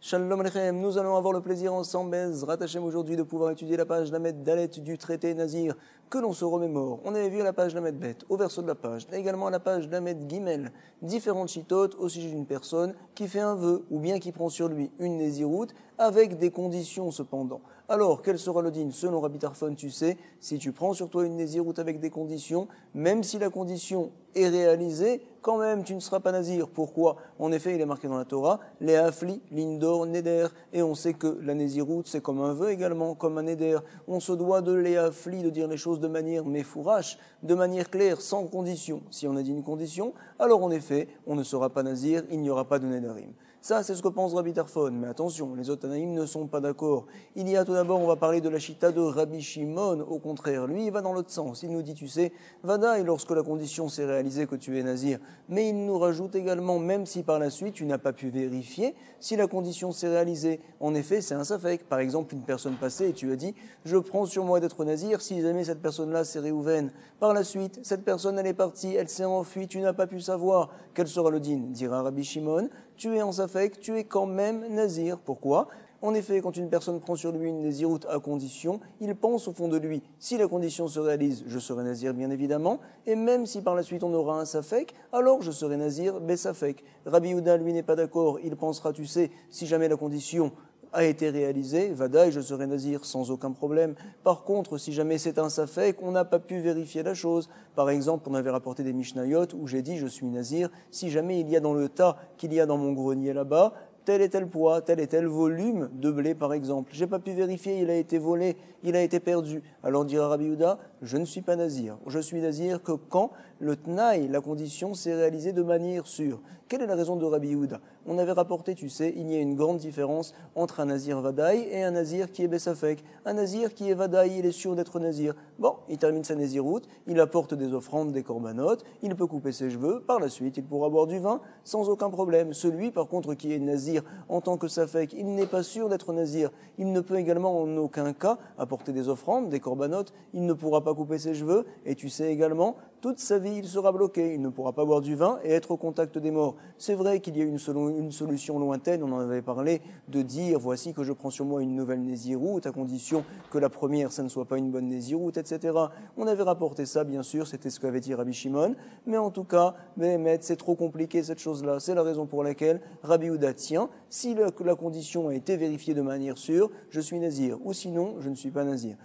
Shalom Alechem, nous allons avoir le plaisir ensemble, Bezrat Hashem, aujourd'hui de pouvoir étudier la page Lamed Dalet du traité Nazir que l'on se remémore. On avait vu à la page Lamed Bet, au verso de la page, et également à la page Lamed Gimel, différentes chitotes au sujet d'une personne qui fait un vœu ou bien qui prend sur lui une Néziroute avec des conditions cependant. Alors, quel sera le din selon Rabbi Tarfon? Tu sais, si tu prends sur toi une Néziroute avec des conditions, même si la condition est réalisée, quand même tu ne seras pas nazir. Pourquoi? En effet, il est marqué dans la Torah, les hafli, l'indor, neder, et on sait que la néziroute c'est comme un vœu également, comme un neder. On se doit de les hafli, de dire les choses de manière méfourache, de manière claire, sans condition. Si on a dit une condition, alors en effet, on ne sera pas nazir, il n'y aura pas de nedarim. Ça, c'est ce que pense Rabbi Tarfon. Mais attention, les autres Tanaïm ne sont pas d'accord. Il y a tout d'abord, on va parler de la chita de Rabbi Shimon. Au contraire, lui, il va dans l'autre sens. Il nous dit, tu sais, Vadaï, lorsque la condition s'est réalisée que tu es nazir. Mais il nous rajoute également, même si par la suite tu n'as pas pu vérifier, si la condition s'est réalisée. En effet, c'est un safek. Par exemple, une personne passée et tu as dit, je prends sur moi d'être nazir si jamais cette personne-là s'est réouvene. Par la suite, cette personne, elle est partie, elle s'est enfuie, tu n'as pas pu savoir. Quel sera le din? Dira Rabbi Shimon, tu es en safek, tu es quand même nazir. Pourquoi? En effet, quand une personne prend sur lui une naziroute à condition, il pense au fond de lui, si la condition se réalise, je serai nazir bien évidemment, et même si par la suite on aura un safek, alors je serai nazir besafek. Rabbi Yehuda, lui, n'est pas d'accord, il pensera, tu sais, si jamais la condition a été réalisée, Vadaï, je serai nazir sans aucun problème. Par contre, si jamais c'est un safek, on n'a pas pu vérifier la chose. Par exemple, on avait rapporté des Mishnayot où j'ai dit je suis nazir, si jamais il y a dans le tas qu'il y a dans mon grenier là-bas, tel et tel poids, tel et tel volume de blé par exemple. J'ai pas pu vérifier, il a été volé, il a été perdu. Alors dira Rabbi Yehuda, je ne suis pas nazir. Je suis nazir que quand le tnaï, la condition, s'est réalisée de manière sûre. Quelle est la raison de Rabbi Yehuda? On avait rapporté, tu sais, il y a une grande différence entre un nazir vadaï et un nazir qui est besafek. Un nazir qui est vadaï, il est sûr d'être nazir. Bon, il termine sa naziroute, il apporte des offrandes, des corbanotes, il peut couper ses cheveux, par la suite il pourra boire du vin sans aucun problème. Celui par contre qui est nazir en tant que safek, il n'est pas sûr d'être nazir. Il ne peut également en aucun cas apporter des offrandes, des corbanotes, il ne pourra pas couper ses cheveux et tu sais également, toute sa vie il sera bloqué, il ne pourra pas boire du vin et être au contact des morts. C'est vrai qu'il y a une solution lointaine, on en avait parlé, de dire voici que je prends sur moi une nouvelle nésiroute à condition que la première ça ne soit pas une bonne nésiroute, etc. On avait rapporté ça bien sûr, c'était ce qu'avait dit Rabbi Shimon, mais en tout cas, c'est trop compliqué cette chose-là, c'est la raison pour laquelle Rabbi Yehuda tient, si la condition a été vérifiée de manière sûre, je suis nazir, ou sinon je ne suis pas nazir.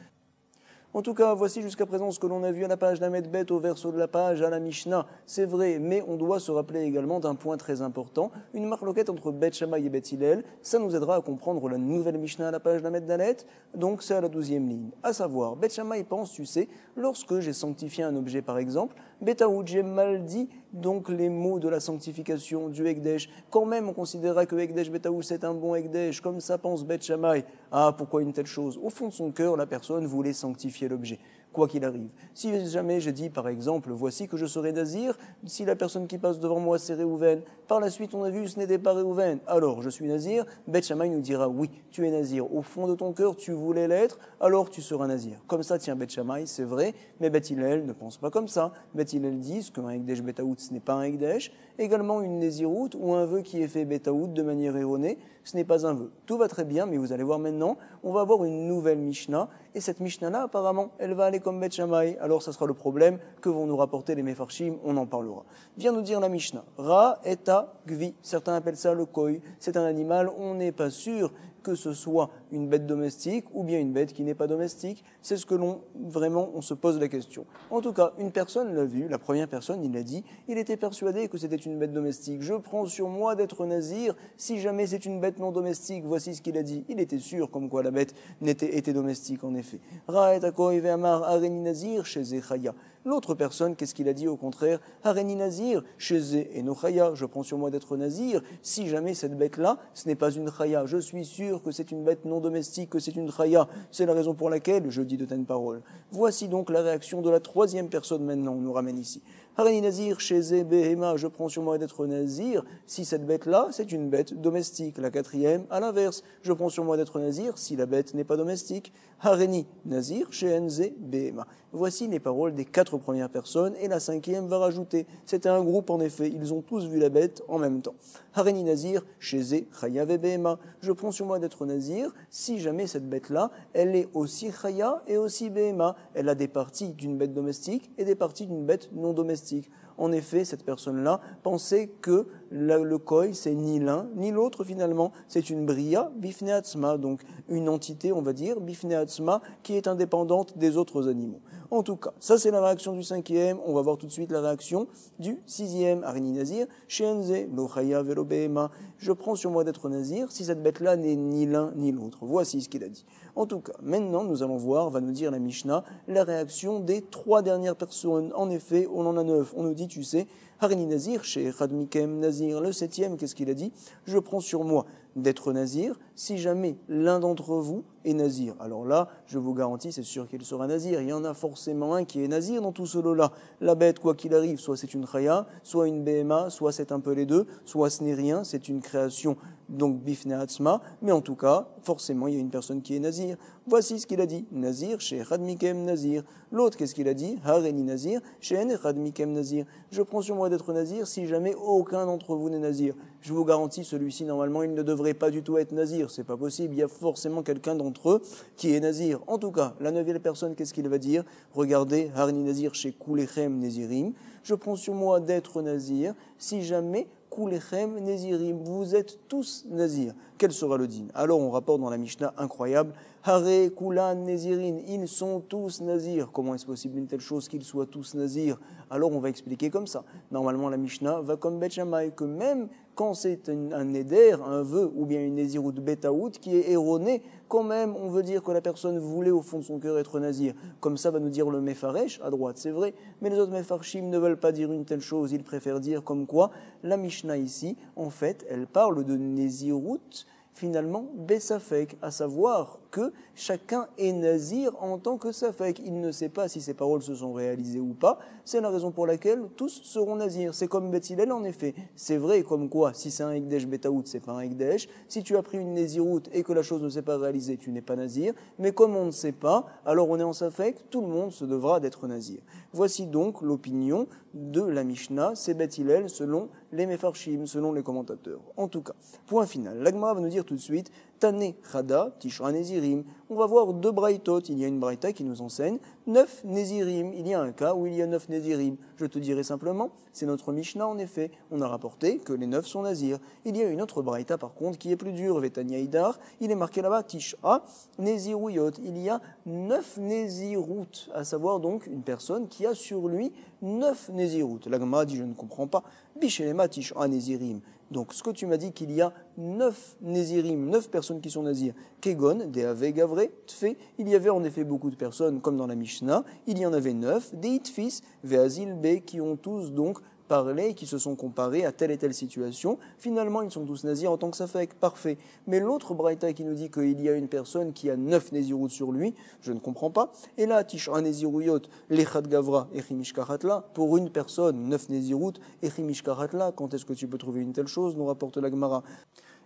En tout cas, voici jusqu'à présent ce que l'on a vu à la page d'Amed Bet, au verso de la page, à la Mishnah. C'est vrai, mais on doit se rappeler également d'un point très important, une marloquette entre Bet Shammai et Bet Hillel. Ça nous aidera à comprendre la nouvelle Mishnah à la page d'Amed Dalet, donc c'est à la 12e ligne. À savoir, Bet Shammai pense, tu sais, lorsque j'ai sanctifié un objet par exemple, Betaoud, j'ai mal dit donc les mots de la sanctification du Ekdesh. Quand même, on considérera que Ekdesh Betaoud c'est un bon Ekdesh, comme ça pense Bet Shammai. Ah, pourquoi une telle chose? Au fond de son cœur, la personne voulait sanctifier l'objet, quoi qu'il arrive. Si jamais je dis par exemple, voici que je serai nazir, si la personne qui passe devant moi c'est Réhouven, par la suite on a vu ce n'était pas Réhouven, alors je suis nazir, Bet Shammai nous dira oui, tu es nazir, au fond de ton cœur tu voulais l'être, alors tu seras nazir. Comme ça tient Bet Shammai, c'est vrai, mais Bet Hillel ne pense pas comme ça. Bet Hillel dit qu'un Ekdesh Betaoud ce n'est pas un Ekdesh, également une nésiroute ou un vœu qui est fait Betaoud de manière erronée, ce n'est pas un vœu. Tout va très bien, mais vous allez voir maintenant, on va avoir une nouvelle Mishnah, et cette Mishnah-là, apparemment, elle va aller comme Bet Shammai. Alors, ça sera le problème que vont nous rapporter les Mefarshim, on en parlera. Vient nous dire la Mishnah. Ra eta gvi. Certains appellent ça le koi. C'est un animal, on n'est pas sûr que ce soit une bête domestique ou bien une bête qui n'est pas domestique. C'est ce que on se pose la question. En tout cas, une personne l'a vu, la première personne, il l'a dit, il était persuadé que c'était une bête domestique. Je prends sur moi d'être nazir si jamais c'est une bête non domestique. Voici ce qu'il a dit. Il était sûr comme quoi la bête était domestique en effet. Ra et akoi ve'amar areni nazir chez Zechaya. L'autre personne, qu'est-ce qu'il a dit au contraire? Hareni nazir chez Ze eno chaya. Je prends sur moi d'être nazir si jamais cette bête-là, ce n'est pas une chaya. Je suis sûr sûr que c'est une bête non domestique, que c'est une chaya. C'est la raison pour laquelle je dis de telles paroles. Voici donc la réaction de la troisième personne maintenant, on nous ramène ici. Hareni Nazir, chez Behema, je prends sur moi d'être Nazir, si cette bête-là, c'est une bête domestique. La quatrième, à l'inverse, je prends sur moi d'être Nazir, si la bête n'est pas domestique. Hareni Nazir, chez Enze Behema. Voici les paroles des quatre premières personnes, et la cinquième va rajouter. C'était un groupe en effet, ils ont tous vu la bête en même temps. Hareni Nazir, chez Ze Chaya Behema. Je prends sur moi d'être Nazir, si jamais cette bête-là, elle est aussi Chaya et aussi Behema. Elle a des parties d'une bête domestique et des parties d'une bête non domestique. En effet, cette personne-là pensait que le koi, c'est ni l'un ni l'autre finalement. C'est une bria bifne atzma, donc une entité, on va dire, bifne atzma, qui est indépendante des autres animaux. En tout cas, ça c'est la réaction du cinquième. On va voir tout de suite la réaction du sixième. Hareni Nazir, Shenze, lo chaya velo behema. Je prends sur moi d'être Nazir si cette bête-là n'est ni l'un ni l'autre. Voici ce qu'il a dit. En tout cas, maintenant nous allons voir, va nous dire la Mishnah, la réaction des trois dernières personnes. En effet, on en a 9. On nous dit, tu sais, Hareni Nazir, chez Echad Mikem Nazir. Le septième, qu'est-ce qu'il a dit? Je prends sur moi d'être Nazir si jamais l'un d'entre vous est Nazir. Alors là, je vous garantis, c'est sûr qu'il sera Nazir. Il y en a forcément un qui est Nazir dans tout ce lot-là. La bête, quoi qu'il arrive, soit c'est une Chaya, soit une Behema, soit c'est un peu les deux, soit ce n'est rien, c'est une création, donc Bifne Atzma, mais en tout cas, forcément, il y a une personne qui est Nazir. Voici ce qu'il a dit. Nazir, chez Echad Mikem Nazir. L'autre, qu'est-ce qu'il a dit? Hareni Nazir, chez Echad Mikem Nazir. Je prends sur moi d'être Nazir si jamais aucun d'entre vous n'est Nazir. Je vous garantis, celui-ci, normalement, il ne devrait pas du tout être Nazir. C'est pas possible. Il y a forcément quelqu'un d'entre eux qui est Nazir. En tout cas, la neuvième personne, qu'est-ce qu'il va dire? Regardez, Hareni Nazir chez Kulechem Nezirim. Je prends sur moi d'être Nazir si jamais Kulechem Nezirim, vous êtes tous Nazir. Quel sera le dîme? Alors on rapporte dans la Mishnah incroyable, Hare Kulan Nezirin, ils sont tous Nazir. Comment est-ce possible une telle chose qu'ils soient tous Nazir? Alors on va expliquer comme ça. Normalement la Mishnah va comme Bet Shammai, que même quand c'est un neder, un vœu, ou bien une Nézirout Betaout qui est erronée, quand même on veut dire que la personne voulait au fond de son cœur être Nazir. Comme ça va nous dire le Mefaresh, à droite, c'est vrai, mais les autres Mefarshim ne veulent pas dire une telle chose, ils préfèrent dire comme quoi la Mishnah ici, en fait, elle parle de Nézirout, finalement, Bessafek, à savoir que chacun est nazir en tant que safek. Il ne sait pas si ces paroles se sont réalisées ou pas. C'est la raison pour laquelle tous seront nazirs. C'est comme Beth Hillel en effet. C'est vrai comme quoi, si c'est un Ekdesh Betaout, c'est pas un Ekdesh. Si tu as pris une naziroute et que la chose ne s'est pas réalisée, tu n'es pas nazir. Mais comme on ne sait pas, alors on est en safek, tout le monde se devra d'être nazir. Voici donc l'opinion de la Mishnah, c'est Beth Hillel selon les Mefarshim, selon les commentateurs. En tout cas, point final. L'Agma va nous dire tout de suite, Tane Chada, Tishra Nezirim. On va voir deux braïtot. Il y a une braïta qui nous enseigne 9 Nezirim. Il y a un cas où il y a 9 Nezirim. Je te dirai simplement, c'est notre Mishnah en effet. On a rapporté que les 9 sont Nazirs. Il y a une autre braïta par contre qui est plus dure, Vetania Idar. Il est marqué là-bas Tishra Neziruyot. Il y a 9 Nezirut, à savoir donc une personne qui a sur lui 9 Nezirut. L'Agma dit je ne comprends pas. Bishelema Tishra Nezirim. Donc, ce que tu m'as dit qu'il y a 9 Nézirim, 9 personnes qui sont Nazirs, Kegon, Deave, Gavre, Tfe, il y avait en effet beaucoup de personnes, comme dans la Mishnah, il y en avait 9, des Itfis, Veazil, Be, qui ont tous donc parlé, qui se sont comparés à telle et telle situation. Finalement, ils sont tous Nazirs en tant que Safek, parfait. Mais l'autre Braïta qui nous dit qu'il y a une personne qui a 9 Nézirut sur lui, je ne comprends pas. Et là, Tish'a Néziruyot, Lechat Gavra, Echimishkaratla, pour une personne, 9 Nézirut, Echimishkaratla, quand est-ce que tu peux trouver une telle chose, nous rapporte la Gemara.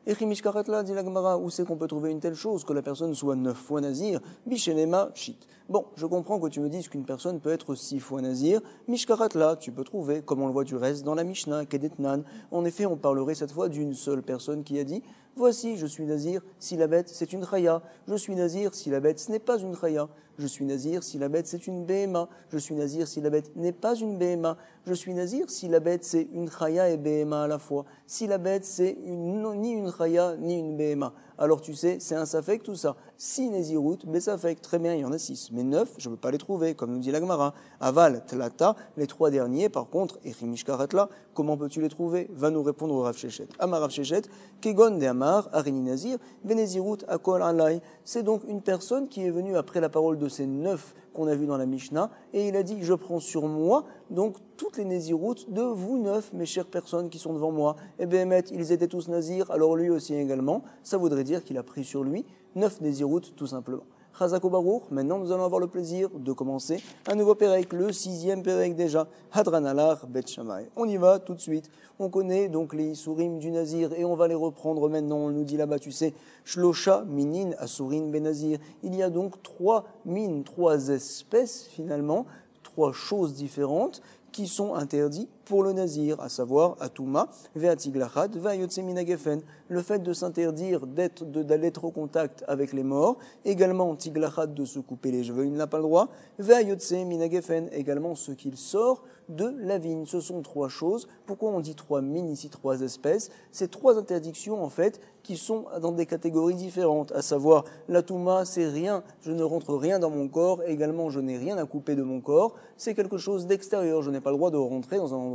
Echimishkaratla, dit la Gemara, où c'est qu'on peut trouver une telle chose, que la personne soit 9 fois Nazir, Bishenema, Shit. Bon, je comprends que tu me dises qu'une personne peut être 6 fois Nazir, Mishkaratla, tu peux trouver, comme on le voit du reste dans la Mishnah, Kedetnan. En effet, on parlerait cette fois d'une seule personne qui a dit, voici, je suis Nazir, si la bête c'est une Chaya, je suis Nazir, si la bête ce n'est pas une Chaya, je suis Nazir, si la bête c'est une Behema, je suis Nazir, si la bête n'est pas une Behema, je suis Nazir, si la bête c'est une Chaya et Behema à la fois, si la bête c'est ni une Chaya ni une Behema. Alors tu sais, c'est un Safek tout ça. 6 Nézirut, Bessafek, très bien, il y en a 6. Mais 9, je ne peux pas les trouver, comme nous dit la Gemara. Aval, Tlata, les 3 derniers, par contre, Echimishkaratla, comment peux-tu les trouver? Va nous répondre Rav Shechet. Amar Rav Shechet, Kegon de Amar, Arini Nazir, Benezirut, Akol Alay. C'est donc une personne qui est venue après la parole de ces 9 qu'on a vu dans la Mishnah, et il a dit, je prends sur moi, donc toutes les Néziroutes de vous 9, mes chères personnes qui sont devant moi. Et bien, ils étaient tous Nazirs, alors lui aussi également, ça voudrait dire qu'il a pris sur lui 9 Néziroutes tout simplement. Chazako Baruch, maintenant nous allons avoir le plaisir de commencer un nouveau Pérec, le 6e Pérec déjà, Hadran Alar Bet Shammai. On y va tout de suite. On connaît donc les Isurim du Nazir et on va les reprendre maintenant. On nous dit là-bas, tu sais, Shlosha Minin Asurin Ben Nazir. Il y a donc 3 mines, 3 espèces finalement, 3 choses différentes qui sont interdits pour le nazir, à savoir Atuma, Ve'atiglachat, Ve'ayotse minagefen, le fait de s'interdire d'aller être au contact avec les morts, également Tiglachat de se couper les cheveux, il n'a pas le droit, Ve'ayotse minagefen, également ce qu'il sort de la vigne. Ce sont 3 choses. Pourquoi on dit 3 mines ici, 3 espèces? C'est 3 interdictions en fait qui sont dans des catégories différentes, à savoir l'atouma, c'est rien, je ne rentre rien dans mon corps, également je n'ai rien à couper de mon corps, c'est quelque chose d'extérieur, je n'ai pas le droit de rentrer dans un endroit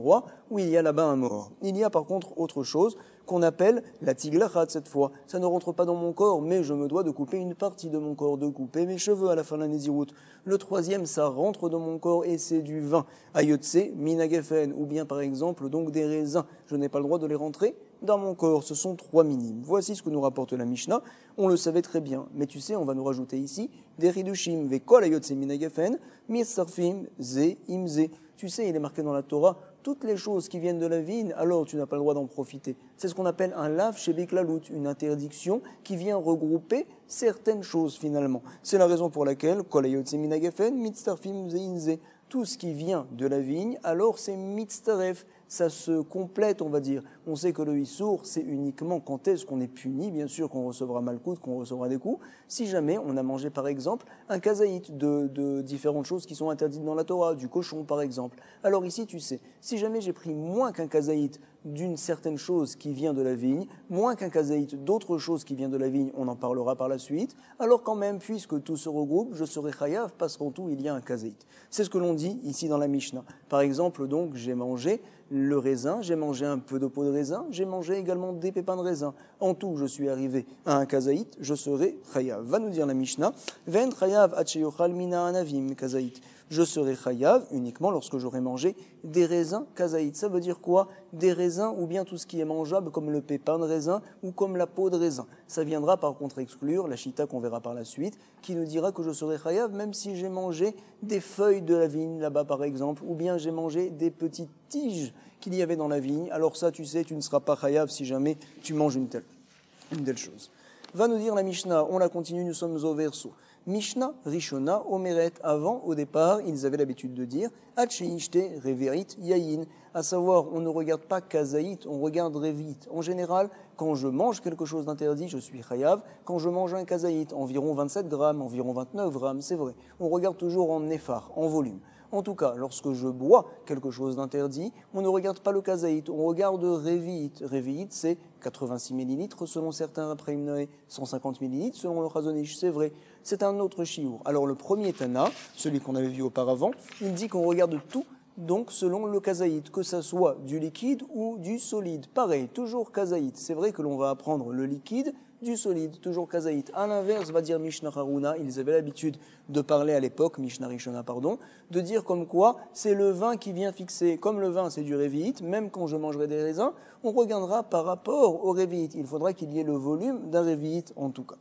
où il y a là-bas un mort. Il y a par contre autre chose qu'on appelle la tiglachat cette fois. Ça ne rentre pas dans mon corps, mais je me dois de couper une partie de mon corps, de couper mes cheveux à la fin de la Néziroute. Le 3e, ça rentre dans mon corps et c'est du vin. Ayotse, minagefen, ou bien par exemple donc des raisins. Je n'ai pas le droit de les rentrer dans mon corps. Ce sont 3 minimes. Voici ce que nous rapporte la Mishnah. On le savait très bien, mais tu sais, on va nous rajouter ici des ridushim, vekol ayotse minagefen, mitzarfim, ze imze. Tu sais, il est marqué dans la Torah, toutes les choses qui viennent de la vigne, alors tu n'as pas le droit d'en profiter. C'est ce qu'on appelle un lav chez Biklalout, une interdiction qui vient regrouper certaines choses finalement. C'est la raison pour laquelle, kol ayotse minagefen, mitzarfim, ze imze. Tout ce qui vient de la vigne, alors c'est mitzaref. Ça se complète, on va dire. On sait que le issour, c'est uniquement quand est-ce qu'on est puni, bien sûr qu'on recevra malkout, qu'on recevra des coups, si jamais on a mangé par exemple un kazaït de différentes choses qui sont interdites dans la Torah, du cochon par exemple. Alors ici, tu sais, si jamais j'ai pris moins qu'un kazaït d'une certaine chose qui vient de la vigne, moins qu'un kazaït d'autre chose qui vient de la vigne, on en parlera par la suite, alors quand même, puisque tout se regroupe, je serai chayav parce qu'en tout, il y a un kazaït. C'est ce que l'on dit ici dans la Mishnah. Par exemple, donc, j'ai mangé le raisin, j'ai mangé un peu de peau de raisin, j'ai mangé également des pépins de raisin. En tout, je suis arrivé à un kazaït, je serai chayav. Va nous dire la Mishnah, ven chayav atcheyochal mina anavim kazaït. Je serai chayav uniquement lorsque j'aurai mangé des raisins kazaït. Ça veut dire quoi? Des raisins ou bien tout ce qui est mangeable comme le pépin de raisin ou comme la peau de raisin. Ça viendra par contre exclure la chita qu'on verra par la suite qui nous dira que je serai chayav même si j'ai mangé des feuilles de la vigne là-bas par exemple ou bien j'ai mangé des petites tiges qu'il y avait dans la vigne. Alors ça tu sais, tu ne seras pas chayav si jamais tu manges une telle chose. Va nous dire la Mishnah, on la continue, nous sommes au verso. Mishnah Rishona Omeret. Avant, au départ, ils avaient l'habitude de dire Hacheishte Reverit Yayin. À savoir, on ne regarde pas Kazaït, on regarde Revit. En général, quand je mange quelque chose d'interdit, je suis Chayav. Quand je mange un Kazaït, environ 27 grammes, environ 29 grammes, c'est vrai. On regarde toujours en néphar, en volume. En tout cas, lorsque je bois quelque chose d'interdit, on ne regarde pas le kazaït, on regarde Revit. Revit, c'est 86 millilitres selon certains, après Imnoé, 150 millilitres selon le Chazonish, c'est vrai. C'est un autre chiour. Alors le premier Tana, celui qu'on avait vu auparavant, il dit qu'on regarde tout, donc selon le kazaït, que ça soit du liquide ou du solide. Pareil, toujours kazaït. C'est vrai que l'on va apprendre le liquide, du solide, toujours kazaït. À l'inverse, va dire Mishnah Haruna, ils avaient l'habitude de parler à l'époque, Mishnah Rishona, pardon, de dire comme quoi c'est le vin qui vient fixer. Comme le vin, c'est du révi'it, même quand je mangerai des raisins, on regardera par rapport au révi'it. Il faudra qu'il y ait le volume d'un révi'it en tout cas.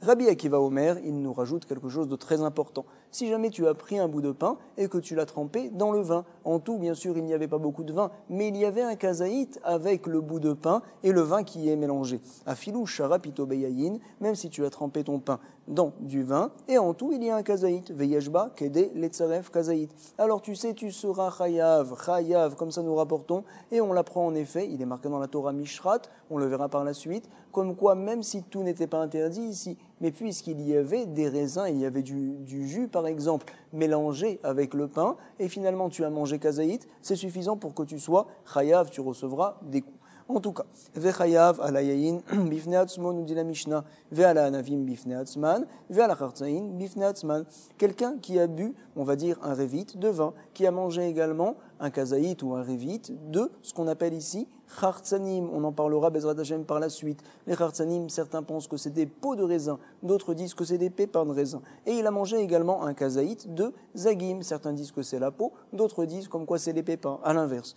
Rabbi Akiva Omer, il nous rajoute quelque chose de très important. Si jamais tu as pris un bout de pain et que tu l'as trempé dans le vin, en tout, bien sûr, il n'y avait pas beaucoup de vin, mais il y avait un kazaït avec le bout de pain et le vin qui y est mélangé. Afilou sharapito beyayin, même si tu as trempé ton pain dans du vin, et en tout, il y a un kazaït. Veyeshba, kede, letzaref, kazaït. Alors tu sais, tu seras chayav, comme ça nous rapportons, et on l'apprend en effet, il est marqué dans la Torah Mishrat, on le verra par la suite, comme quoi, même si tout n'était pas interdit ici, mais puisqu'il y avait des raisins, il y avait du jus par exemple, mélangé avec le pain, et finalement tu as mangé kazaït, c'est suffisant pour que tu sois chayav, tu recevras des coups. En tout cas, vechayav ala yayin bifnei atzmo, nous dit la Mishnah, ve'ala anavim bifnei atzman, ve'ala chartzain bifnei atzman. Quelqu'un qui a bu, on va dire, un révite de vin, qui a mangé également un kazaït ou un révite de ce qu'on appelle ici chartzanim. On en parlera Bezrat Hashem par la suite. Les chartzanim, certains pensent que c'est des peaux de raisin, d'autres disent que c'est des pépins de raisin. Et il a mangé également un kazaït de zagim. Certains disent que c'est la peau, d'autres disent comme quoi c'est les pépins, à l'inverse.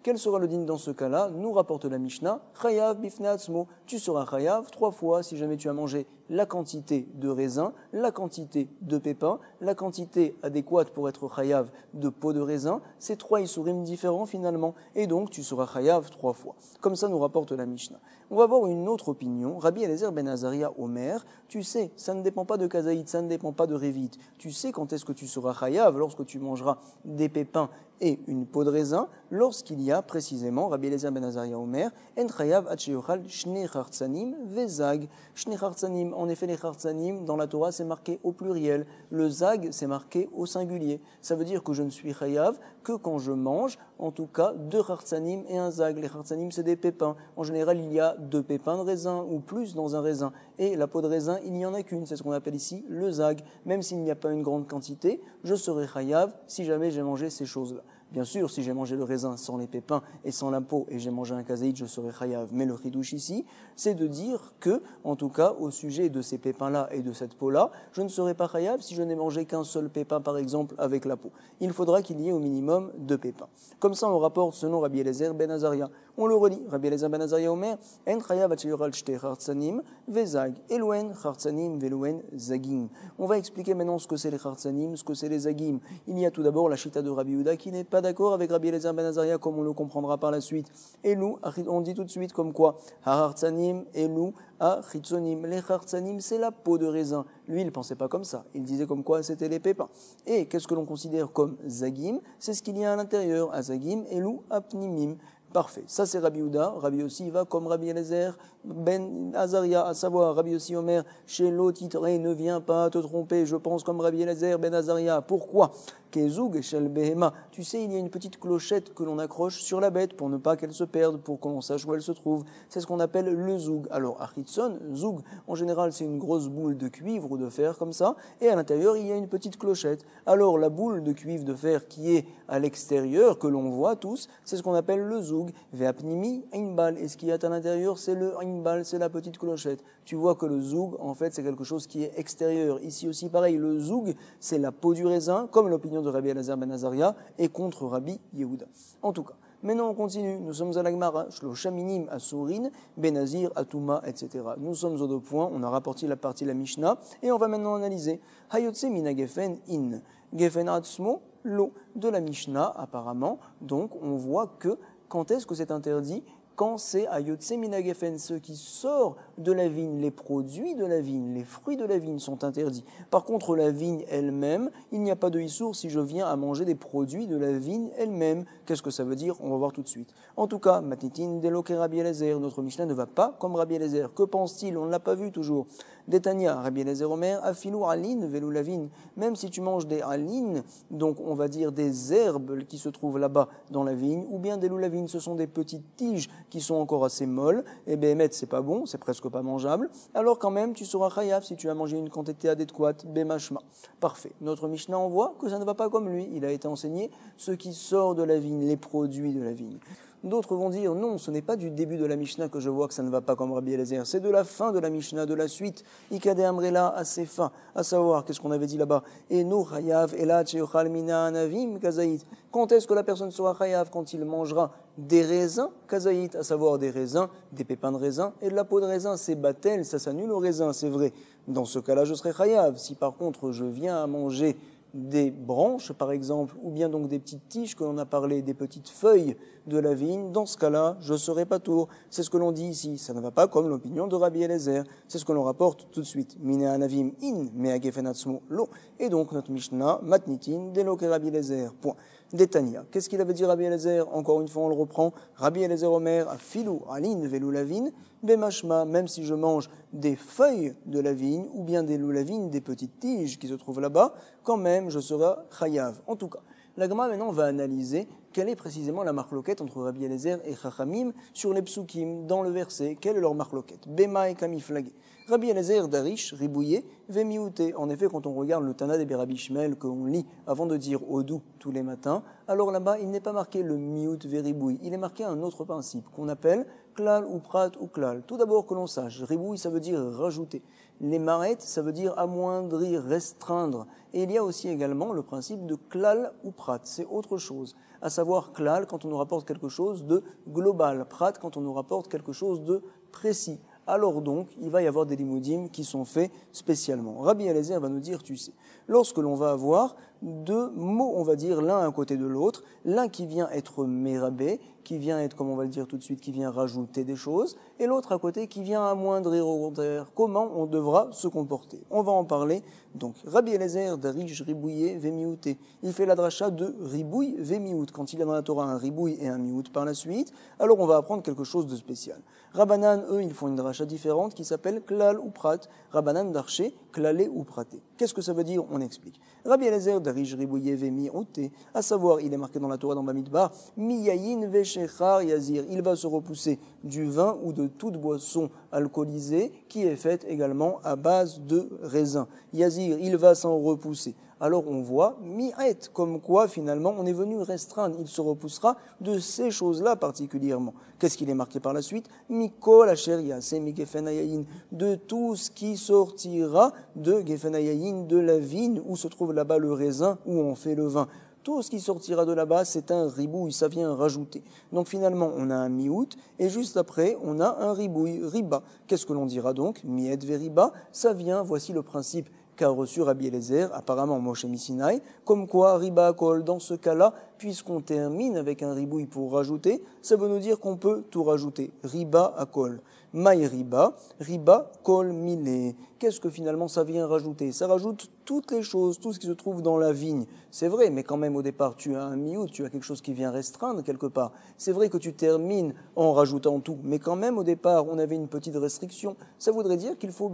Quel sera le din dans ce cas-là? Nous rapporte la Mishnah, chayav bifnei atzmo, tu seras chayav 3 fois si jamais tu as mangé la quantité de raisin, la quantité de pépins, la quantité adéquate pour être chayav de peau de raisin. C'est 3 isurim différents finalement, et donc tu seras chayav 3 fois. Comme ça nous rapporte la Mishnah. On va voir une autre opinion. Rabbi Eliezer ben Azaria Omer, tu sais, ça ne dépend pas de kazaït, ça ne dépend pas de révite. Tu sais quand est-ce que tu seras chayav, lorsque tu mangeras des pépins et une peau de raisin, lorsqu'il y a précisément, Rabbi Eliezer ben Azaria Omer, en chayav ad sheyochal shnei chartzanim vezag. Shnei chartzanim, en effet les chartzanim, dans la Torah c'est marqué au pluriel, le zag c'est marqué au singulier. Ça veut dire que je ne suis chayav que quand je mange, en tout cas, 2 chartzanim et un zag. Les chartzanim c'est des pépins. En général il y a 2 pépins de raisin ou plus dans un raisin. Et la peau de raisin, il n'y en a qu'une, c'est ce qu'on appelle ici le zag. Même s'il n'y a pas une grande quantité, je serai chayav si jamais j'ai mangé ces choses-là. Bien sûr, si j'ai mangé le raisin sans les pépins et sans la peau et j'ai mangé un kazaït, je serai chayav. Mais le chidouche ici, c'est de dire que, en tout cas, au sujet de ces pépins-là et de cette peau-là, je ne serai pas chayav si je n'ai mangé qu'un seul pépin, par exemple, avec la peau. Il faudra qu'il y ait au minimum 2 pépins. Comme ça, on rapporte ce nom Rabbi Eliezer ben Azaria. On le relit. Rabbi Eliezer ben Azaria Omer, en chayav atcheyoral shte chartzanim vezag, elouen chartzanim velouen zagim. On va expliquer maintenant ce que c'est les chartzanim, ce que c'est les zagim. Il y a tout d'abord la chita de Rabbi Yehuda qui n'est pas d'accord avec Rabbi Eliezer ben Azaria, comme on le comprendra par la suite. Elou, on dit tout de suite comme quoi hartzanim, elou, achitzonim. Les chartzanim, c'est la peau de raisin. Lui, il ne pensait pas comme ça. Il disait comme quoi c'était les pépins. Et qu'est-ce que l'on considère comme zagim? C'est ce qu'il y a à l'intérieur. Azagim, elou, apnimim. Parfait. Ça, c'est Rabbi Yehuda. Rabbi aussi va comme Rabbi Eliezer ben Azaria, à savoir Rabbi aussi Omer, chez l'autre, ne viens pas te tromper, je pense comme Rabbi Eliezer ben Azaria. Pourquoi? Kezug shel behema. Tu sais, il y a une petite clochette que l'on accroche sur la bête pour ne pas qu'elle se perde, pour qu'on sache où elle se trouve. C'est ce qu'on appelle le zoug. Alors, achitson, zoug, en général, c'est une grosse boule de cuivre ou de fer comme ça, et à l'intérieur, il y a une petite clochette. Alors, la boule de cuivre de fer qui est à l'extérieur, que l'on voit tous, c'est ce qu'on appelle le zoug. Ve'apnimi, inbal. Et ce qu'il y a à l'intérieur, c'est le inbal, c'est la petite clochette. Tu vois que le zoug, en fait, c'est quelque chose qui est extérieur. Ici aussi, pareil, le zoug, c'est la peau du raisin, comme l'opinion de Rabbi Eliezer ben Azaria et contre Rabbi Yehuda. En tout cas, maintenant on continue. Nous sommes à la Gemara, Shloshaminim Asurin, Benazir, Atuma, etc. Nous sommes aux 2 points. On a rapporté la partie de la Mishnah et on va maintenant analyser. Hayotse mina gefen in gefen atzmo lo de la Mishnah apparemment. Donc on voit que quand est-ce que c'est interdit? Quand c'est ayotse mina gefen, ce qui sort de la vigne, les produits de la vigne, les fruits de la vigne sont interdits. Par contre, la vigne elle-même, il n'y a pas de issour si je viens à manger des produits de la vigne elle-même. Qu'est-ce que ça veut dire? On va voir tout de suite. En tout cas, Matitin Deloke Rabbi Eliezer, notre Mishnah ne va pas comme Rabbi Eliezer. Que pense-t-il? On ne l'a pas vu toujours. Détania, Rabbi Eliezer Omer, Afilou Alin, Velou Lavine. Même si tu manges des alines, donc on va dire des herbes qui se trouvent là-bas dans la vigne, ou bien des loulavines, ce sont des petites tiges qui sont encore assez molles, et béhémet, c'est pas bon, c'est presque pas mangeable, alors quand même tu seras chayav si tu as mangé une quantité adéquate, bémashma. Parfait. Notre Mishnah en voit que ça ne va pas comme lui, il a été enseigné ce qui sort de la vigne, les produits de la vigne. D'autres vont dire non, ce n'est pas du début de la Mishnah que je vois que ça ne va pas comme Rabbi Eliezer, c'est de la fin de la Mishnah, de la suite. Ikade Amrela à ses fins, à savoir, qu'est-ce qu'on avait dit là-bas? Et no chayav ela tcheyochal mina anavim kazaït. Quand est-ce que la personne sera chayav? Quand il mangera des raisins kazaït, à savoir des raisins, des pépins de raisin et de la peau de raisin. C'est batel, ça s'annule au raisin, c'est vrai. Dans ce cas-là, je serai chayav. Si par contre je viens à manger des branches, par exemple, ou bien donc des petites tiges que l'on a parlé, des petites feuilles de la vigne, dans ce cas-là, je serai pas tour. C'est ce que l'on dit ici. Ça ne va pas comme l'opinion de Rabbi Eliezer. C'est ce que l'on rapporte tout de suite. Mine anavim in, me'agefenatzmo lo. Et donc, notre Mishnah, matnitin, deloke Rabbi Eliezer. Point. Détania. Qu'est-ce qu'il avait dit Rabbi Eliezer? Encore une fois, on le reprend. Rabbi Eliezer Omer, afilou, alin, velou la vigne, bemashma, même si je mange des feuilles de la vigne, ou bien des loulavines, des petites tiges qui se trouvent là-bas, quand même, je serai chayav. En tout cas, La Gemara maintenant va analyser quelle est précisément la marloquette entre Rabbi Eliezer et Chachamim sur les psukim dans le verset. Quelle est leur marloquette? Bema et kamiflagé. Rabbi Eliezer darish, ribouillé, vemiouté. En effet, quand on regarde le Tana des Rabbi Shmuel qu'on lit avant de dire Odou tous les matins, alors là-bas, il n'est pas marqué le miout veribouille. Il est marqué un autre principe qu'on appelle klal ou prat ou klal. Tout d'abord que l'on sache, ribouille, ça veut dire rajouter. Les marettes, ça veut dire amoindrir, restreindre. Et il y a aussi également le principe de klal ou prat. C'est autre chose. À savoir klal quand on nous rapporte quelque chose de global, prat quand on nous rapporte quelque chose de précis. Alors donc, il va y avoir des limoudim qui sont faits spécialement. Rabbi Eliezer va nous dire, tu sais, lorsque l'on va avoir deux mots, on va dire, l'un à côté de l'autre, l'un qui vient être mérabé, qui vient être, comme on va le dire tout de suite, qui vient rajouter des choses, et l'autre à côté qui vient amoindrir au contraire. Comment on devra se comporter? On va en parler. Donc, Rabbi Eliezer d'Arish ribouillé vemiouté. Il fait la dracha de ribouille vemiout. Quand il y a dans la Torah un ribouille et un miout par la suite, alors on va apprendre quelque chose de spécial. Rabbanan, eux, ils font une dracha différente qui s'appelle klal ou prat. Rabbanan d'Arché, klalé ou praté. Qu'est-ce que ça veut dire? On explique. Rabbi Eliezer d'Arish ribouillé vemiouté, à savoir, il est marqué dans la Torah dans Bamidbar, miyayin veshechar yazir. Il va se repousser du vin ou de toute boisson alcoolisée qui est faite également à base de raisin. Yazir, il va s'en repousser. Alors on voit mi'et, comme quoi finalement on est venu restreindre, il se repoussera de ces choses-là particulièrement. Qu'est-ce qu'il est marqué par la suite? Mikol asher yaseh mi gefen hayayin, de tout ce qui sortira de gefen hayayin, de la vigne où se trouve là-bas le raisin, où on fait le vin. Tout ce qui sortira de là-bas, c'est un ribouille, ça vient rajouter. Donc finalement, on a un miout, et juste après, on a un ribouille, riba. Qu'est-ce que l'on dira donc? Miet veriba, ça vient, voici le principe qu'a reçu Rabbi Eliezer, apparemment Moshe Misinaï, comme quoi riba akol, dans ce cas-là, puisqu'on termine avec un ribouille pour rajouter, ça veut nous dire qu'on peut tout rajouter. Riba akol. Maï riba, riba kol milé. Qu'est-ce que finalement ça vient rajouter? Ça rajoute toutes les choses, tout ce qui se trouve dans la vigne. C'est vrai, mais quand même au départ, tu as un miout, tu as quelque chose qui vient restreindre quelque part. C'est vrai que tu termines en rajoutant tout, mais quand même au départ, on avait une petite restriction. Ça voudrait dire qu'il faut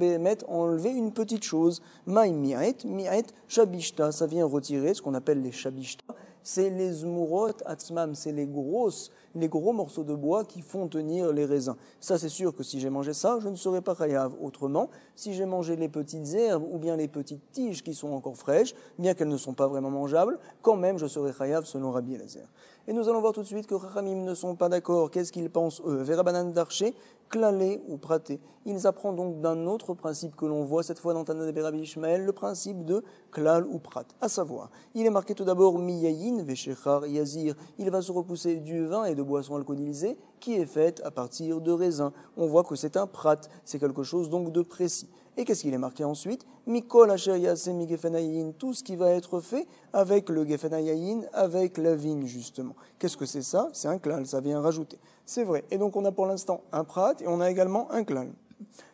enlever une petite chose. Maï mi'et, shabishta, ça vient retirer ce qu'on appelle les shabishta. C'est les zmurot atzmam, c'est les gros morceaux de bois qui font tenir les raisins. Ça, c'est sûr que si j'ai mangé ça, je ne serais pas chayav. Autrement, si j'ai mangé les petites herbes ou bien les petites tiges qui sont encore fraîches, bien qu'elles ne sont pas vraiment mangeables, quand même, je serais chayav selon Rabbi Eliezer. Et nous allons voir tout de suite que Chachamim ne sont pas d'accord. Qu'est-ce qu'ils pensent, eux? Verabanan d'Arché, klalé ou praté. Ils apprennent donc d'un autre principe que l'on voit cette fois dans Tana de Rabbi Ishmael, le principe de klal ou prat. À savoir, il est marqué tout d'abord miyayin veshechar yazir. Il va se repousser du vin et de boissons alcoolisées qui est faite à partir de raisins. On voit que c'est un prat, c'est quelque chose donc de précis. Et qu'est-ce qu'il est marqué ensuite? Mikol asher yaseh mi gefen hayayin, tout ce qui va être fait avec le gefen hayayin, avec la vigne justement. Qu'est-ce que c'est ça? C'est un klal, ça vient rajouter. C'est vrai. Et donc on a pour l'instant un prat et on a également un klal.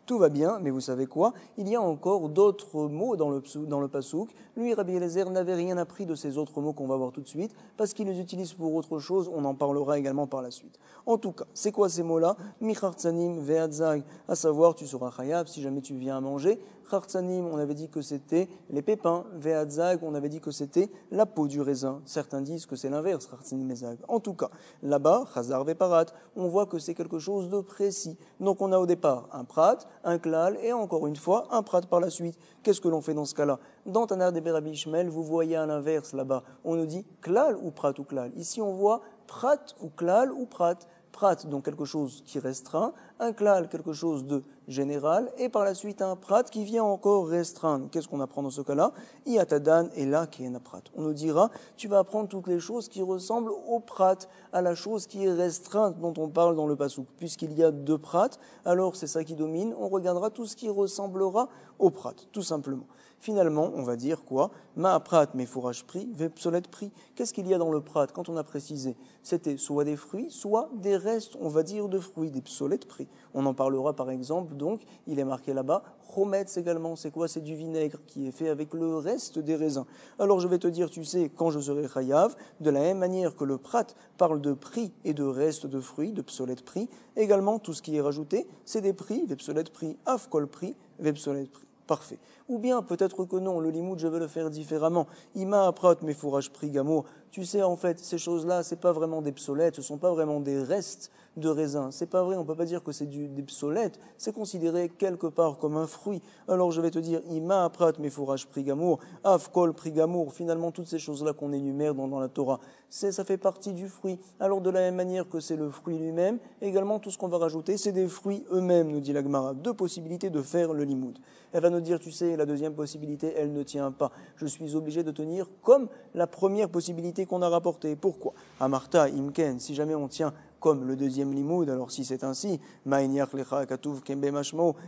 Tout va bien, mais vous savez quoi? Il y a encore d'autres mots dans le pasouk. Lui, Rabbi Eliezer, n'avait rien appris de ces autres mots qu'on va voir tout de suite, parce qu'il les utilise pour autre chose, on en parlera également par la suite. En tout cas, c'est quoi ces mots-là? Michartzanim ve'adzag, à savoir, tu seras chayav si jamais tu viens à manger. Chartzanim, on avait dit que c'était les pépins. Ve'adzag, on avait dit que c'était la peau du raisin. Certains disent que c'est l'inverse, chartzanim et zag. En tout cas, là-bas, chazar ve'parat, on voit que c'est quelque chose de précis. Donc on a au départ un prat, un klal et encore une fois un prat par la suite. Qu'est-ce que l'on fait dans ce cas-là? Dans Tanar de Rabbi Ishmael, vous voyez à l'inverse là-bas, on nous dit klal ou prat ou klal. Ici on voit prat ou klal ou prat. Prat, donc quelque chose qui restreint, un klal, quelque chose de général, et par la suite un prat qui vient encore restreindre. Qu'est-ce qu'on apprend dans ce cas-là? Iatadan et là qui est un prat. On nous dira, tu vas apprendre toutes les choses qui ressemblent au prat, à la chose qui est restreinte dont on parle dans le pasouk. Puisqu'il y a deux prats, alors c'est ça qui domine, on regardera tout ce qui ressemblera au prat, tout simplement. Finalement, on va dire quoi? Ma prat, mais fourrage pris, vepsolet pris. Qu'est-ce qu'il y a dans le prat? Quand on a précisé, c'était soit des fruits, soit des restes, on va dire, de fruits, des psolètes pris. On en parlera par exemple, donc, il est marqué là-bas, chometz également, c'est quoi? C'est du vinaigre qui est fait avec le reste des raisins. Alors je vais te dire, tu sais, quand je serai chayav, de la même manière que le prat parle de prix et de restes de fruits, de psolètes pris, également tout ce qui est rajouté, c'est des prix, vepsolet pris, afkol pris, vepsolet pris. Parfait. Ou bien peut-être que non, le limoud je vais le faire différemment. Ima aprat mes fourrages prigamour. Tu sais en fait ces choses-là c'est pas vraiment des psolettes, ce sont pas vraiment des restes de raisin. C'est pas vrai, on peut pas dire que c'est des psolettes. C'est considéré quelque part comme un fruit. Alors je vais te dire ima aprat mes fourrages prigamour, afkol prigamour. Finalement toutes ces choses-là qu'on énumère dans la Torah, ça fait partie du fruit. Alors de la même manière que c'est le fruit lui-même, également tout ce qu'on va rajouter c'est des fruits eux-mêmes, nous dit la Gemara. Deux possibilités de faire le limoud. Elle va nous dire, tu sais, la deuxième possibilité, elle ne tient pas. Je suis obligé de tenir comme la première possibilité qu'on a rapportée. Pourquoi? Amarta, imken, si jamais on tient comme le deuxième limoud, alors si c'est ainsi,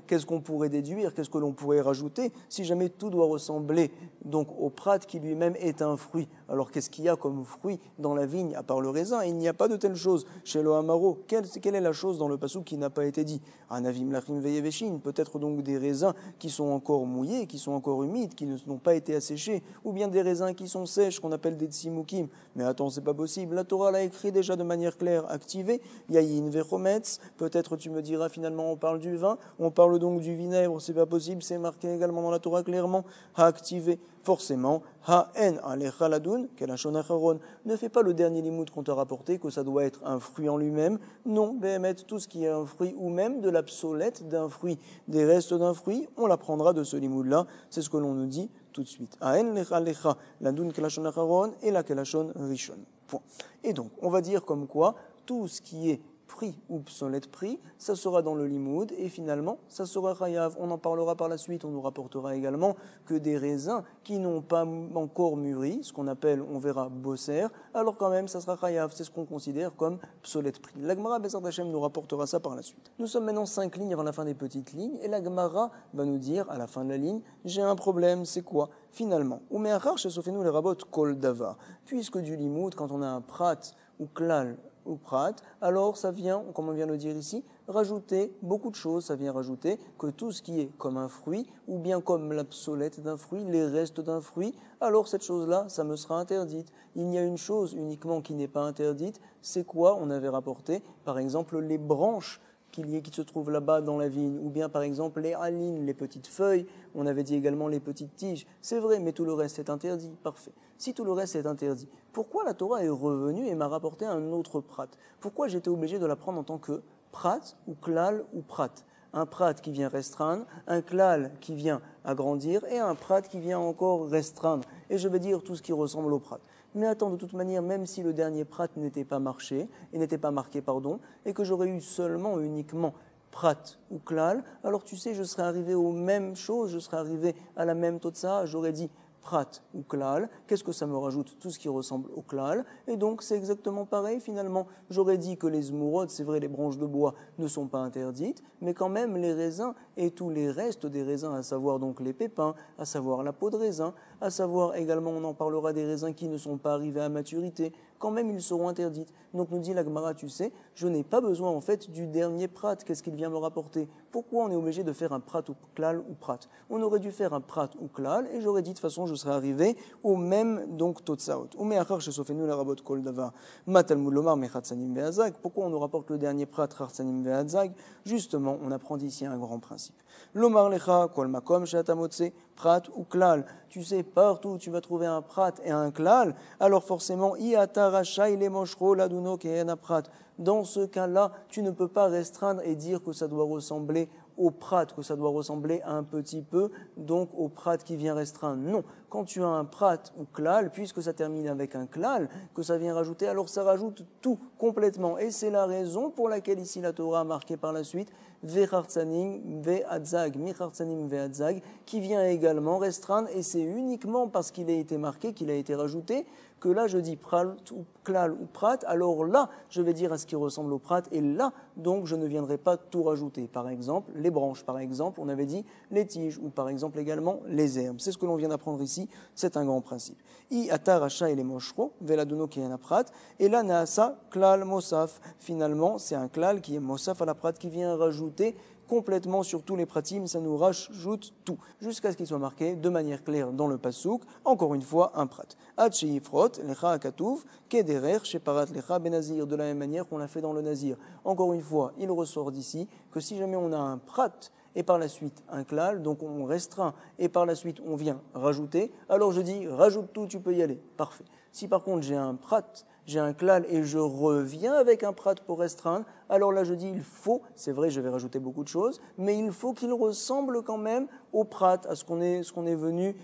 qu'est-ce qu'on pourrait déduire, qu'est-ce que l'on pourrait rajouter, si jamais tout doit ressembler donc au prat qui lui-même est un fruit. Alors qu'est-ce qu'il y a comme fruit dans la vigne, à part le raisin? Il n'y a pas de telle chose. Chez le Hamaro, quelle est la chose dans le passouk qui n'a pas été dit? Anavim lachim veyeveshin, peut-être donc des raisins qui sont encore mouillés, qui sont encore humides, qui n'ont pas été asséchés, ou bien des raisins qui sont sèches, qu'on appelle des tsimukim. Mais attends, c'est pas possible. La Torah l'a écrit déjà de manière claire, activée. Yayin vechometz, peut-être tu me diras finalement on parle du vin, on parle donc du vinaigre, c'est pas possible, c'est marqué également dans la Torah clairement, ha activé. Forcément, ha-en alecha ladun, kelashon acharon. Ne fais pas le dernier limoud qu'on t'a rapporté, que ça doit être un fruit en lui-même. Non, behemet, tout ce qui est un fruit, ou même de l'obsolète d'un fruit, des restes d'un fruit, on l'apprendra de ce limoud-là. C'est ce que l'on nous dit tout de suite. Ha-en lecha ladun kelashon acharon, et la kelashon rishon. Point. Et donc, on va dire comme quoi, tout ce qui est pris ou obsolète pris, ça sera dans le limoud et finalement ça sera chayav. On en parlera par la suite, on nous rapportera également que des raisins qui n'ont pas encore mûri, ce qu'on appelle, on verra, bosser, alors quand même ça sera chayav, c'est ce qu'on considère comme obsolète pris. La Gemara Bezrat Hashem nous rapportera ça par la suite. Nous sommes maintenant 5 lignes avant la fin des petites lignes et la Gemara va nous dire à la fin de la ligne, j'ai un problème, c'est quoi? Finalement, ou me'achar shesofenu le rabot kol davar, puisque du limoud, quand on a un prat ou klal ou prat, alors ça vient, comme on vient de le dire ici, rajouter beaucoup de choses. Ça vient rajouter que tout ce qui est comme un fruit, ou bien comme l'obsolète d'un fruit, les restes d'un fruit, alors cette chose-là, ça me sera interdite. Il y a une chose uniquement qui n'est pas interdite, c'est quoi? On avait rapporté, par exemple, les branches qui se trouvent là-bas dans la vigne, ou bien par exemple les halines, les petites feuilles, on avait dit également les petites tiges. C'est vrai, mais tout le reste est interdit. Parfait. Si tout le reste est interdit, pourquoi la Torah est revenue et m'a rapporté un autre prat? Pourquoi j'étais obligé de la prendre en tant que prat ou klal ou prat? Un prat qui vient restreindre, un klal qui vient agrandir et un prat qui vient encore restreindre. Et je vais dire tout ce qui ressemble au prat. Mais attends, de toute manière, même si le dernier prat n'était pas marqué, et que j'aurais eu seulement, uniquement prat ou klal, alors tu sais, je serais arrivé aux mêmes choses, je serais arrivé à la même totsa, j'aurais dit prat ou klal, qu'est-ce que ça me rajoute? Tout ce qui ressemble au klal, et donc c'est exactement pareil finalement. J'aurais dit que les zmourod, c'est vrai, les branches de bois ne sont pas interdites, mais quand même les raisins et tous les restes des raisins, à savoir donc les pépins, à savoir la peau de raisin, à savoir également, on en parlera des raisins qui ne sont pas arrivés à maturité, quand même ils seront interdites. Donc nous dit la Gemara, tu sais, je n'ai pas besoin en fait du dernier prat, qu'est-ce qu'il vient me rapporter? Pourquoi on est obligé de faire un prat ou klal ou prat? On aurait dû faire un prat ou klal, et j'aurais dit de toute façon je serais arrivé au même donc totsaot. Ou me'achar shesofenu la rabot kol davar matalmud lomar mechatzanim ve'azag. Pourquoi on nous rapporte le dernier prat chatzanim ve'azag? Justement, on apprend ici un grand principe. Lomar lecha kol makom she'atamotse prat ou klal. Tu sais, partout où tu vas trouver un prat et un klal, alors forcément, i'ata rachai le moshro laduno ke'ena prat. Dans ce cas-là, tu ne peux pas restreindre et dire que ça doit ressembler au prat, que ça doit ressembler un petit peu, donc au prat qui vient restreindre. Non, quand tu as un prat ou klal, puisque ça termine avec un klal, que ça vient rajouter, alors ça rajoute tout complètement. Et c'est la raison pour laquelle ici la Torah a marqué par la suite Vechartzanim ve'adzag, Michartzanim ve'adzag, qui vient également restreindre, et c'est uniquement parce qu'il a été marqué, qu'il a été rajouté, que là je dis prat ou klal ou prat, alors là je vais dire à ce qui ressemble au prat, et là donc je ne viendrai pas tout rajouter. Par exemple, les branches, par exemple, on avait dit les tiges, ou par exemple également les herbes. C'est ce que l'on vient d'apprendre ici, c'est un grand principe. I atar racha et les moshro, veladono qui est un prat, et là naasa klal mosaf. Finalement, c'est un klal qui est mosaf à la prat, qui vient rajouter complètement sur tous les pratim, ça nous rajoute tout, jusqu'à ce qu'il soit marqué de manière claire dans le pasouk, encore une fois un prat. Ad sheifrot, lecha akatouf, kederer, sheparat lecha benazir, de la même manière qu'on l'a fait dans le nazir. Encore une fois, il ressort d'ici que si jamais on a un prat et par la suite un klal, donc on restreint et par la suite on vient rajouter, alors je dis rajoute tout, tu peux y aller, parfait. Si par contre j'ai un prat, j'ai un klal et je reviens avec un prat pour restreindre, alors là je dis il faut, c'est vrai je vais rajouter beaucoup de choses, mais il faut qu'il ressemble quand même au prat, à ce qu'on est venu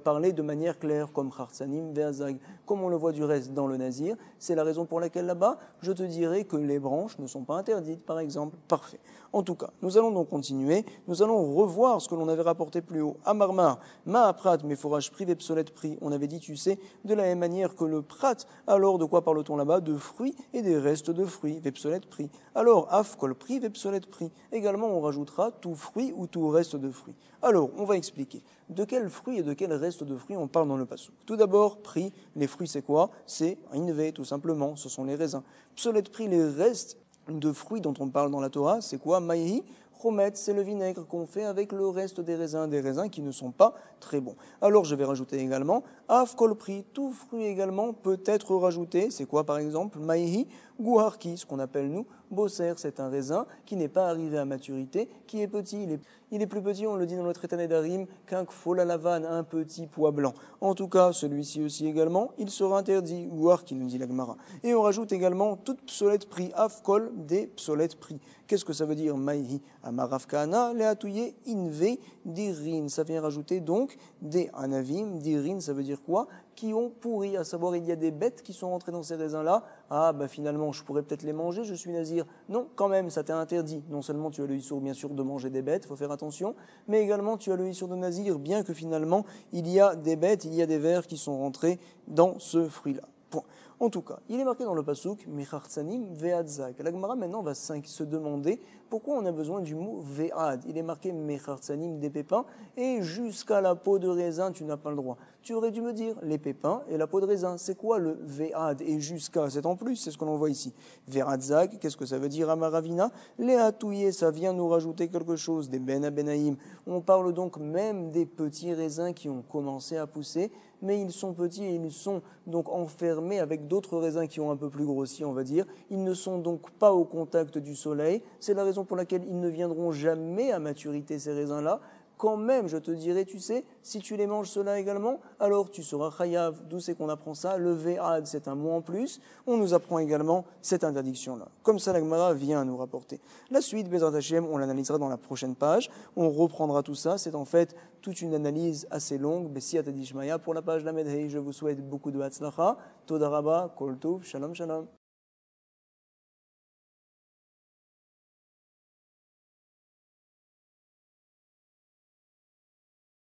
parler de manière claire, comme Khartsanim, Ve'azag, comme on le voit du reste dans le Nazir. C'est la raison pour laquelle là-bas, je te dirais que les branches ne sont pas interdites, par exemple. Parfait. En tout cas, nous allons donc continuer, nous allons revoir ce que l'on avait rapporté plus haut. Amarmar, ma prat, mais forage privé, obsolète pris. On avait dit, tu sais, de la même manière que le prat, alors de quoi parle-t-on là-bas? De fruits et des restes de fruits, vepsolète pris. Alors, afkol pris, vepsolète pris. Également, on rajoutera tout fruit ou tout reste de fruits. Alors, on va expliquer de quels fruits et de quels restes de fruits on parle dans le passage. Tout d'abord, pris, les fruits c'est quoi? C'est inve, tout simplement, ce sont les raisins. Psolète pris, les restes de fruits dont on parle dans la Torah, c'est quoi? Maïhi, chomet, c'est le vinaigre qu'on fait avec le reste des raisins qui ne sont pas très bons. Alors je vais rajouter également afkol pris, tout fruit également peut être rajouté. C'est quoi par exemple? Maïhi, guharki, ce qu'on appelle nous bosser, c'est un raisin qui n'est pas arrivé à maturité, qui est petit. Il est plus petit, on le dit dans le traité Nedarim, qu'un kfol à la vanne, un petit pois blanc. En tout cas, celui-ci aussi également, il sera interdit, guharki nous dit la Gemara. Et on rajoute également toute psolète pris, afkol des psolètes pris. Qu'est-ce que ça veut dire maïhi? Amarafkana, leatouye, inve, dirin. Ça vient rajouter donc des anavim, dirin, ça veut dire quoi? Qui ont pourri, à savoir il y a des bêtes qui sont rentrées dans ces raisins-là. Ah, bah finalement, je pourrais peut-être les manger, je suis nazir. Non, quand même, ça t'est interdit. Non seulement tu as le issour, bien sûr, de manger des bêtes, il faut faire attention, mais également tu as le issour de nazir, bien que finalement, il y a des bêtes, il y a des vers qui sont rentrés dans ce fruit-là. Point. En tout cas, il est marqué dans le pasuk Mechartsanim ve'adzak. La Gemara maintenant va se demander pourquoi on a besoin du mot ve'ad. Il est marqué Mechartsanim, des pépins, et jusqu'à la peau de raisin, tu n'as pas le droit. Tu aurais dû me dire les pépins et la peau de raisin. C'est quoi le ve'ad? Et jusqu'à, c'est en plus, c'est ce que l'on voit ici. Ve'adzak, qu'est-ce que ça veut dire Amaravina? Les atouillés, ça vient nous rajouter quelque chose, des ben benaïm. On parle donc même des petits raisins qui ont commencé à pousser, mais ils sont petits et ils sont donc enfermés avec d'autres raisins qui ont un peu plus grossi, on va dire. Ils ne sont donc pas au contact du soleil. C'est la raison pour laquelle ils ne viendront jamais à maturité, ces raisins-là. Quand même, je te dirais, tu sais, si tu les manges cela également, alors tu seras chayav. D'où c'est qu'on apprend ça? Le ve'ad, c'est un mot en plus. On nous apprend également cette interdiction-là. Comme ça, la Gemara vient à nous rapporter. La suite, Bezrat Hashem, on l'analysera dans la prochaine page. On reprendra tout ça. C'est en fait toute une analyse assez longue. Bessi Atadishmaya pour la page Lamed Hei. Je vous souhaite beaucoup de Hatzlacha. Toda Rabba, Kol Tov, Shalom Shalom.